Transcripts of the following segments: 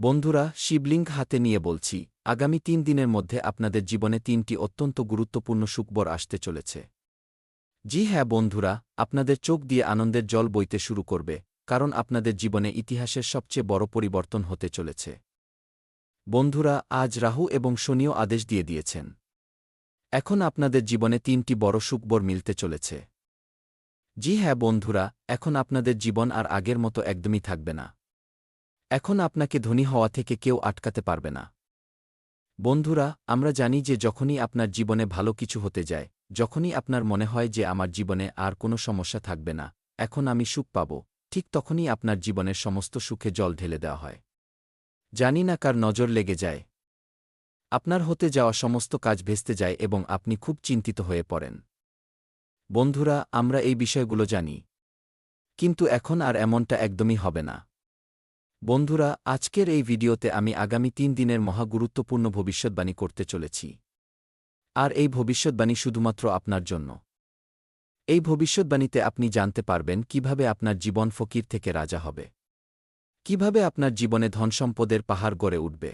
বন্ধুরা, শিবলিঙ্গ হাতে নিয়ে বলছি, আগামী ৩ দিনের মধ্যে আপনাদের জীবনে ৩টি অত্যন্ত গুরুত্বপূর্ণ সুখবর আসতে চলেছে। জি হ্যাঁ বন্ধুরা, আপনাদের চোখ দিয়ে আনন্দের জল বইতে শুরু করবে, কারণ আপনাদের জীবনে ইতিহাসের সবচেয়ে বড় পরিবর্তন হতে চলেছে। বন্ধুরা, আজ রাহু এবং শনিও আদেশ দিয়ে দিয়েছেন। এখন আপনাদের জীবনে ৩টি বড় সুখবর মিলতে চলেছে। জি হ্যাঁ বন্ধুরা, এখন আপনাদের জীবন আর আগের মতো একদমই থাকবে না। এখন আপনাকে ধনী হওয়া থেকে কেউ আটকাতে পারবে না। বন্ধুরা, আমরা জানি যে যখনই আপনার জীবনে ভালো কিছু হতে যায়, যখনই আপনার মনে হয় যে আমার জীবনে আর কোনো সমস্যা থাকবে না, এখন আমি সুখ পাব, ঠিক তখনই আপনার জীবনের সমস্ত সুখে জল ঢেলে দেওয়া হয়। জানি না কার নজর লেগে যায়। আপনার হতে যাওয়া সমস্ত কাজ ভেস্তে যায় এবং আপনি খুব চিন্তিত হয়ে পড়েন। বন্ধুরা, আমরা এই বিষয়গুলো জানি। কিন্তু এখন আর এমনটা একদমই হবে না। বন্ধুরা, আজকের এই ভিডিওতে আমি আগামী ৩ দিনের মহা গুরুত্বপূর্ণ ভবিষ্যদ্বাণী করতে চলেছি। আর এই ভবিষ্যদ্বাণী শুধুমাত্র আপনার জন্য। এই ভবিষ্যদ্বাণীতে আপনি জানতে পারবেন কিভাবে আপনার জীবন ফকির থেকে রাজা হবে, কিভাবে আপনার জীবনে ধনসম্পদের পাহাড় গড়ে উঠবে,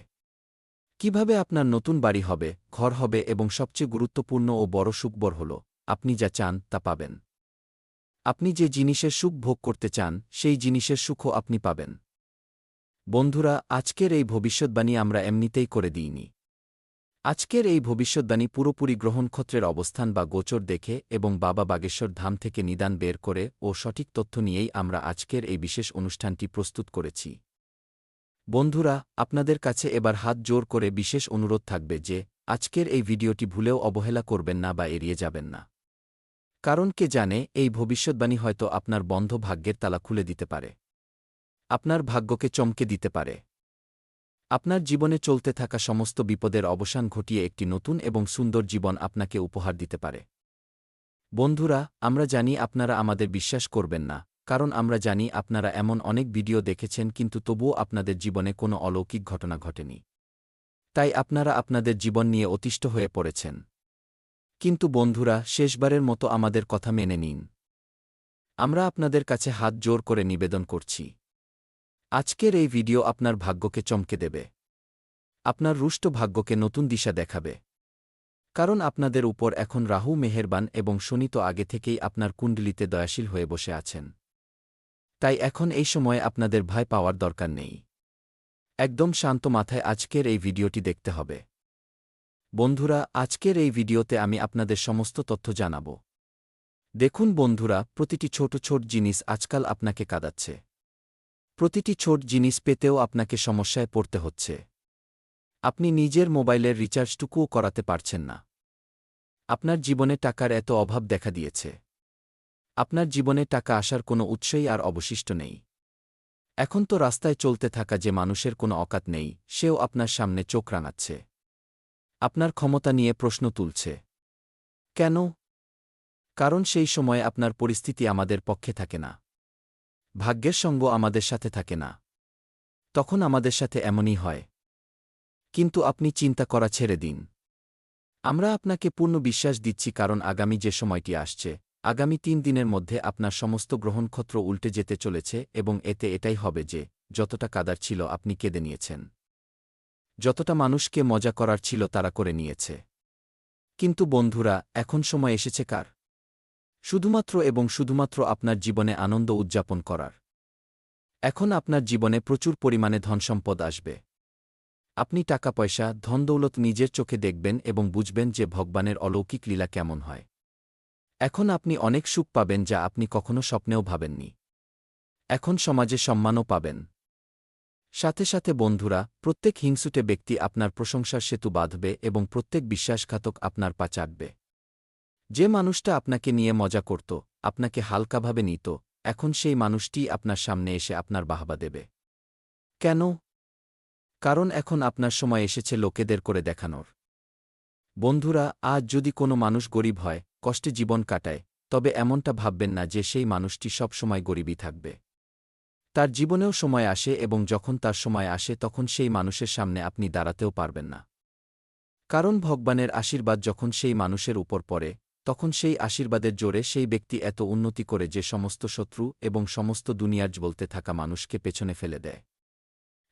কিভাবে আপনার নতুন বাড়ি হবে, ঘর হবে এবং সবচেয়ে গুরুত্বপূর্ণ ও বড় সুখবর হল, আপনি যা চান তা পাবেন। আপনি যে জিনিসের সুখ ভোগ করতে চান, সেই জিনিসের সুখও আপনি পাবেন। বন্ধুরা, আজকের এই ভবিষ্যদ্বাণী আমরা এমনিতেই করে দিইনি। আজকের এই ভবিষ্যদ্বাণী পুরোপুরি গ্রহণক্ষত্রের অবস্থান বা গোচর দেখে এবং বাবা বাগেশ্বর ধাম থেকে নিদান বের করে ও সঠিক তথ্য নিয়েই আমরা আজকের এই বিশেষ অনুষ্ঠানটি প্রস্তুত করেছি। বন্ধুরা, আপনাদের কাছে এবার হাত জোর করে বিশেষ অনুরোধ থাকবে যে আজকের এই ভিডিওটি ভুলেও অবহেলা করবেন না বা এড়িয়ে যাবেন না। কারণ কে জানে, এই ভবিষ্যদ্বাণী হয়তো আপনার বন্ধ ভাগ্যের তালা খুলে দিতে পারে, আপনার ভাগ্যকে চমকে দিতে পারে, আপনার জীবনে চলতে থাকা সমস্ত বিপদের অবসান ঘটিয়ে একটি নতুন এবং সুন্দর জীবন আপনাকে উপহার দিতে পারে। বন্ধুরা, আমরা জানি আপনারা আমাদের বিশ্বাস করবেন না, কারণ আমরা জানি আপনারা এমন অনেক ভিডিও দেখেছেন কিন্তু তবুও আপনাদের জীবনে কোনো অলৌকিক ঘটনা ঘটেনি। তাই আপনারা আপনাদের জীবন নিয়ে অতিষ্ঠ হয়ে পড়েছেন। কিন্তু বন্ধুরা, শেষবারের মতো আমাদের কথা মেনে নিন। আমরা আপনাদের কাছে হাত জোর করে নিবেদন করছি। আজকের এই ভিডিও আপনার ভাগ্যকে চমকে দেবে, আপনার রুষ্ট ভাগ্যকে নতুন দিশা দেখাবে। কারণ আপনাদের উপর এখন রাহু মেহেরবান এবং শনি তো আগে থেকেই আপনার কুণ্ডলিতে দয়াশীল হয়ে বসে আছেন। তাই এখন এই সময়ে আপনাদের ভয় পাওয়ার দরকার নেই। একদম শান্ত মাথায় আজকের এই ভিডিওটি দেখতে হবে। বন্ধুরা, আজকের এই ভিডিওতে আমি আপনাদের সমস্ত তথ্য জানাব। দেখুন বন্ধুরা, প্রতিটি ছোট ছোট জিনিস আজকাল আপনাকে কাঁদাচ্ছে। প্রতিটি ছোট জিনিস পেতেও আপনাকে সমস্যায় পড়তে হচ্ছে। আপনি নিজের মোবাইলের রিচার্জটুকুও করাতে পারছেন না। আপনার জীবনে টাকার এত অভাব দেখা দিয়েছে। আপনার জীবনে টাকা আসার কোনো উৎসই আর অবশিষ্ট নেই। এখন তো রাস্তায় চলতে থাকা যে মানুষের কোনো অকাত নেই, সেও আপনার সামনে চোখ রাঙাচ্ছে। আপনার ক্ষমতা নিয়ে প্রশ্ন তুলছে। কেন? কারণ সেই সময় আপনার পরিস্থিতি আমাদের পক্ষে থাকে না। ভাগ্যের সঙ্গ আমাদের সাথে থাকে না। তখন আমাদের সাথে এমনই হয়। কিন্তু আপনি চিন্তা করা ছেড়ে দিন। আমরা আপনাকে পূর্ণ বিশ্বাস দিচ্ছি, কারণ আগামী যে সময়টি আসছে, আগামী ৩ দিনের মধ্যে আপনার সমস্ত গ্রহণক্ষত্র উল্টে যেতে চলেছে এবং এতে এটাই হবে যে যতটা কাদার ছিল আপনি কেঁদে নিয়েছেন। যতটা মানুষকে মজা করার ছিল তারা করে নিয়েছে। কিন্তু বন্ধুরা, এখন সময় এসেছে কার? শুধুমাত্র এবং শুধুমাত্র আপনার জীবনে আনন্দ উদযাপন করার। এখন আপনার জীবনে প্রচুর পরিমাণে ধনসম্পদ আসবে। আপনি টাকা পয়সা, ধনদৌলত নিজের চোখে দেখবেন এবং বুঝবেন যে ভগবানের অলৌকিক লীলা কেমন হয়। এখন আপনি অনেক সুখ পাবেন যা আপনি কখনো স্বপ্নেও ভাবেননি। এখন সমাজে সম্মানও পাবেন। সাথে সাথে বন্ধুরা, প্রত্যেক হিংসুটে ব্যক্তি আপনার প্রশংসার সেতু বাঁধবে এবং প্রত্যেক বিশ্বাসঘাতক আপনার পা চাটবে। যে মানুষটা আপনাকে নিয়ে মজা করত, আপনাকে হালকাভাবে নিত, এখন সেই মানুষটি আপনার সামনে এসে আপনার বাহবা দেবে। কেন? কারণ এখন আপনার সময় এসেছে লোকেদের করে দেখানোর। বন্ধুরা, আজ যদি কোনো মানুষ গরিব হয়, কষ্টে জীবন কাটায়, তবে এমনটা ভাববেন না যে সেই মানুষটি সব সময় গরিবই থাকবে। তার জীবনেও সময় আসে এবং যখন তার সময় আসে তখন সেই মানুষের সামনে আপনি দাঁড়াতেও পারবেন না। কারণ ভগবানের আশীর্বাদ যখন সেই মানুষের উপর পড়ে, তখন সেই আশীর্বাদের জোরে সেই ব্যক্তি এত উন্নতি করে যে সমস্ত শত্রু এবং সমস্ত দুনিয়ার বলতে থাকা মানুষকে পেছনে ফেলে দেয়।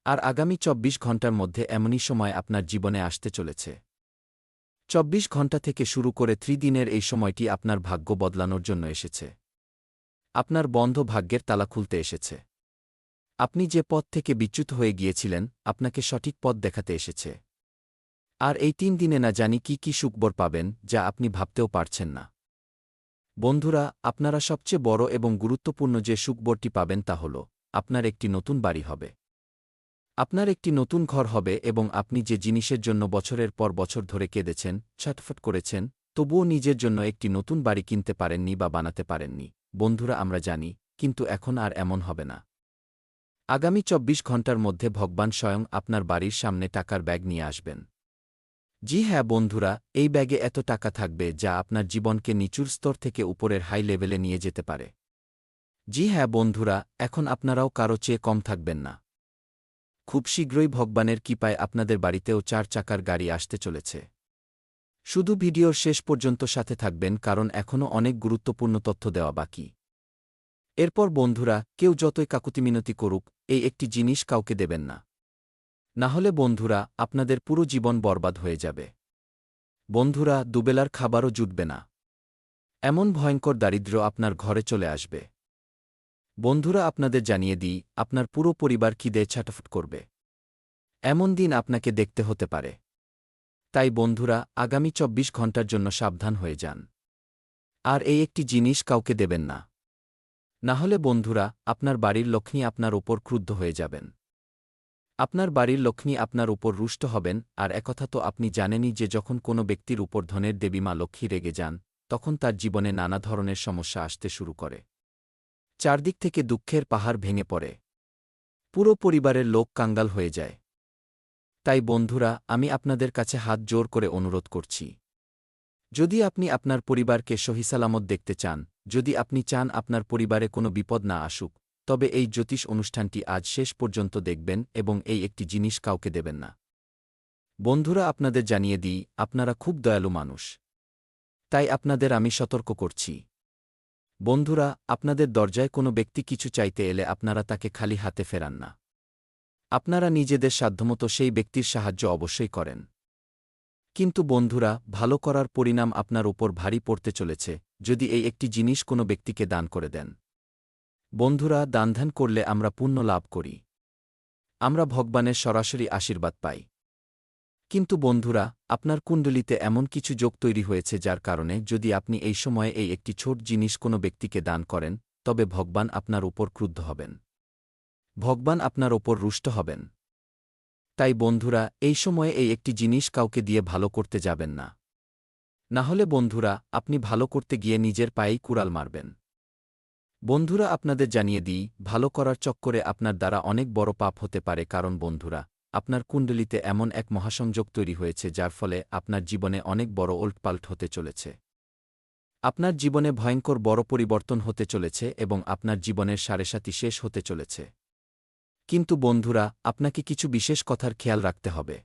আর আগামী ২৪ ঘণ্টার মধ্যে এমনই সময় আপনার জীবনে আসতে চলেছে। ২৪ ঘণ্টা থেকে শুরু করে ৩ দিনের এই সময়টি আপনার ভাগ্য বদলানোর জন্য এসেছে। আপনার বন্ধ ভাগ্যের তালা খুলতে এসেছে। আপনি যে পথ থেকে বিচ্যুত হয়ে গিয়েছিলেন, আপনাকে সঠিক পথ দেখাতে এসেছে। আর এই ৩ দিনে না জানি কি সুখবর পাবেন, যা আপনি ভাবতেও পারছেন না। বন্ধুরা, আপনারা সবচেয়ে বড় এবং গুরুত্বপূর্ণ যে সুখবরটি পাবেন তা হল, আপনার একটি নতুন বাড়ি হবে। আপনার একটি নতুন ঘর হবে এবং আপনি যে জিনিসের জন্য বছরের পর বছর ধরে কেঁদেছেন, ছটফট করেছেন, তবুও নিজের জন্য একটি নতুন বাড়ি কিনতে পারেননি বা বানাতে পারেননি। বন্ধুরা, আমরা জানি, কিন্তু এখন আর এমন হবে না। আগামী ২৪ ঘণ্টার মধ্যে ভগবান স্বয়ং আপনার বাড়ির সামনে টাকার ব্যাগ নিয়ে আসবেন। জি হ্যাঁ বন্ধুরা, এই ব্যাগে এত টাকা থাকবে যা আপনার জীবনকে নিচুর স্তর থেকে উপরের হাই লেভেলে নিয়ে যেতে পারে। জি হ্যাঁ বন্ধুরা, এখন আপনারাও কারো চেয়ে কম থাকবেন না। খুব শীঘ্রই ভগবানের কৃপায় আপনাদের বাড়িতেও ৪ চাকার গাড়ি আসতে চলেছে। শুধু ভিডিওর শেষ পর্যন্ত সাথে থাকবেন, কারণ এখনও অনেক গুরুত্বপূর্ণ তথ্য দেওয়া বাকি। এরপর বন্ধুরা, কেউ যতই কাকুতিমিনতি করুক, এই একটি জিনিস কাউকে দেবেন না। না হলে বন্ধুরা, আপনাদের পুরো জীবন বরবাদ হয়ে যাবে। বন্ধুরা, দুবেলার খাবারও জুটবে না। এমন ভয়ঙ্কর দারিদ্র্য আপনার ঘরে চলে আসবে। বন্ধুরা, আপনাদের জানিয়ে দিই, আপনার পুরো পরিবার খিদেয় ছটফট করবে। এমন দিন আপনাকে দেখতে হতে পারে। তাই বন্ধুরা, আগামী ২৪ ঘণ্টার জন্য সাবধান হয়ে যান। আর এই একটি জিনিস কাউকে দেবেন না। না হলে বন্ধুরা, আপনার বাড়ির লক্ষ্মী আপনার ওপর ক্রুদ্ধ হয়ে যাবেন। আপনার বাড়ির লক্ষ্মী আপনার উপর রুষ্ট হবেন। আর একথা তো আপনি জানেনই যে যখন কোনো ব্যক্তির উপর ধনের দেবী মা লক্ষ্মী রেগে যান, তখন তার জীবনে নানা ধরনের সমস্যা আসতে শুরু করে। চারদিক থেকে দুঃখের পাহাড় ভেঙে পড়ে। পুরো পরিবারের লোক কাঙ্গাল হয়ে যায়। তাই বন্ধুরা, আমি আপনাদের কাছে হাত জোর করে অনুরোধ করছি, যদি আপনি আপনার পরিবারকে সহিসালামত দেখতে চান, যদি আপনি চান আপনার পরিবারে কোনো বিপদ না আসুক, তবে এই জ্যোতিষ অনুষ্ঠানটি আজ শেষ পর্যন্ত দেখবেন এবং এই একটি জিনিস কাউকে দেবেন না। বন্ধুরা, আপনাদের জানিয়ে দিই, আপনারা খুব দয়ালু মানুষ। তাই আপনাদের আমি সতর্ক করছি। বন্ধুরা, আপনাদের দরজায় কোনো ব্যক্তি কিছু চাইতে এলে আপনারা তাকে খালি হাতে ফেরান না। আপনারা নিজেদের সাধ্যমতো সেই ব্যক্তির সাহায্য অবশ্যই করেন। কিন্তু বন্ধুরা, ভালো করার পরিণাম আপনার ওপর ভারী পড়তে চলেছে যদি এই একটি জিনিস কোনো ব্যক্তিকে দান করে দেন। বন্ধুরা, দানধ্যান করলে আমরা পুণ্য লাভ করি। আমরা ভগবানের সরাসরি আশীর্বাদ পাই। কিন্তু বন্ধুরা, আপনার কুণ্ডলিতে এমন কিছু যোগ তৈরি হয়েছে যার কারণে যদি আপনি এই সময়ে এই একটি ছোট জিনিস কোনো ব্যক্তিকে দান করেন, তবে ভগবান আপনার উপর ক্রুদ্ধ হবেন। ভগবান আপনার ওপর রুষ্ট হবেন। তাই বন্ধুরা, এই সময়ে এই একটি জিনিস কাউকে দিয়ে ভালো করতে যাবেন না। না হলে বন্ধুরা, আপনি ভালো করতে গিয়ে নিজের পায়েই কুড়াল মারবেন। বন্ধুরা, আপনাদের জানিয়ে দিই, ভালো করার চক্করে আপনার দ্বারা অনেক বড় পাপ হতে পারে, কারণ বন্ধুরা, আপনার কুণ্ডলিতে এমন এক মহাসংযোগ তৈরি হয়েছে যার ফলে আপনার জীবনে অনেক বড় ওলটপালট হতে চলেছে। আপনার জীবনে ভয়ঙ্কর বড় পরিবর্তন হতে চলেছে এবং আপনার জীবনের সাড়েসাতি শেষ হতে চলেছে। কিন্তু বন্ধুরা, আপনাকে কিছু বিশেষ কথার খেয়াল রাখতে হবে।